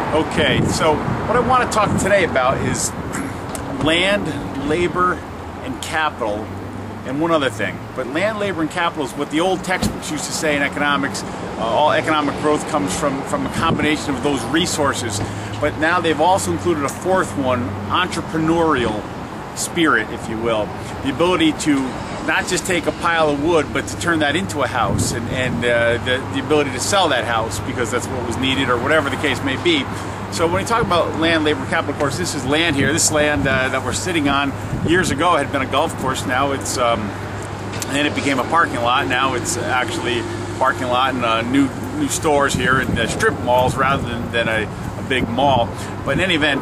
Okay, so what I want to talk today about is land, labor, and capital, and one other thing. But land, labor, and capital is what the old textbooks used to say in economics. All economic growth comes from a combination of those resources. But now they've also included a fourth one, entrepreneurial spirit, if you will. The ability to not just take a pile of wood, but to turn that into a house, and the ability to sell that house because that's what was needed, or whatever the case may be. So when we talk about land, labor, capital, of course, this is land here. This land that we're sitting on years ago had been a golf course. Now it's, and then it became a parking lot. Now it's actually a parking lot and new stores here and strip malls rather than a big mall. But in any event,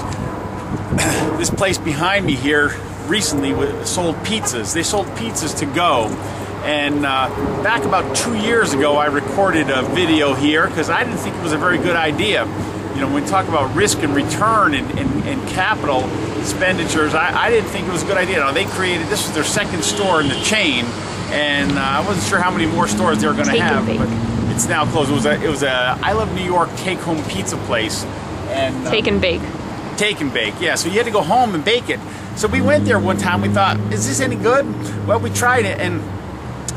this place behind me here recently sold pizzas. They sold pizzas to go. And back about 2 years ago, I recorded a video here because I didn't think it was a very good idea. You know, when we talk about risk and return and capital expenditures, I didn't think it was a good idea. Now, they created, this was their second store in the chain, and I wasn't sure how many more stores they were going to have, but it's now closed. It was a I Love New York take-home pizza place. And take and bake. Take and bake, yeah. So you had to go home and bake it. So we went there one time. We thought, is this any good? Well, we tried it, and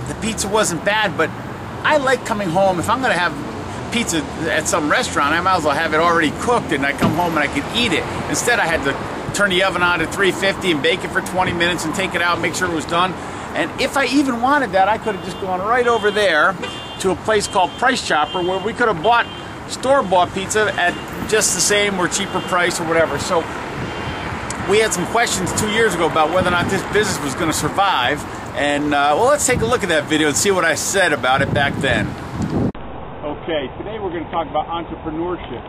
the pizza wasn't bad, but I like coming home. If I'm going to have pizza at some restaurant, I might as well have it already cooked, and I come home and I can eat it. Instead, I had to turn the oven on at 350 and bake it for 20 minutes and take it out, make sure it was done. And if I even wanted that, I could have just gone right over there to a place called Price Chopper, where we could have bought store-bought pizza at just the same or cheaper price or whatever. So we had some questions 2 years ago about whether or not this business was going to survive. And well, let's take a look at that video and see what I said about it back then. Okay, today we're going to talk about entrepreneurship.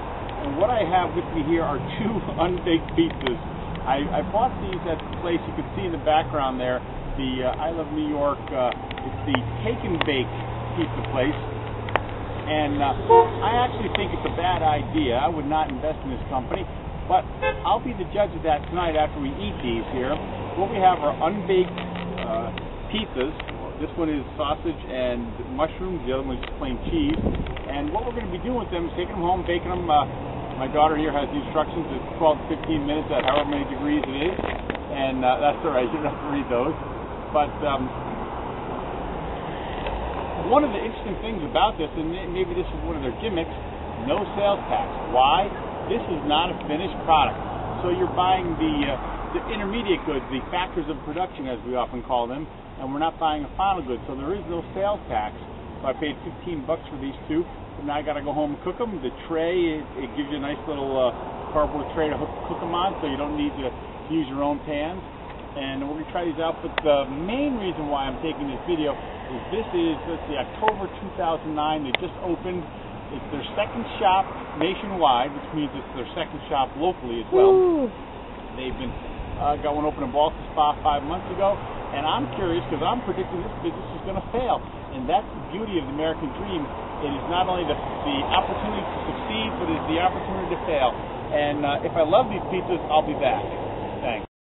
And what I have with me here are two unbaked pizzas. I bought these at the place you can see in the background there, the I Love New York, it's the Take and Bake pizza place. And I actually think it's a bad idea. I would not invest in this company, but I'll be the judge of that tonight after we eat these here. What we have are unbaked pizzas. This one is sausage and mushrooms. The other one is plain cheese. And what we're going to be doing with them is taking them home, baking them. My daughter here has the instructions. It's 12 to 15 minutes at however many degrees it is. And that's all right. You don't have to read those. But one of the interesting things about this, and maybe this is one of their gimmicks, no sales tax. Why? This is not a finished product. So you're buying the intermediate goods, the factors of production, as we often call them, and we're not buying a final good. So there is no sales tax. So I paid $15 for these two. But now I got to go home and cook them. The tray, it gives you a nice little cardboard tray to cook them on, so you don't need to use your own pans. And we're going to try these out. But the main reason why I'm taking this video is this is, let's see, October 2009. They just opened. It's their second shop nationwide, which means it's their second shop locally as well. Ooh. They've been got one open in Boston Spa 5 months ago, and I'm curious because I'm predicting this business is going to fail, and that's the beauty of the American dream. It is not only the opportunity to succeed, but it's the opportunity to fail. And if I love these pizzas, I'll be back. Thanks.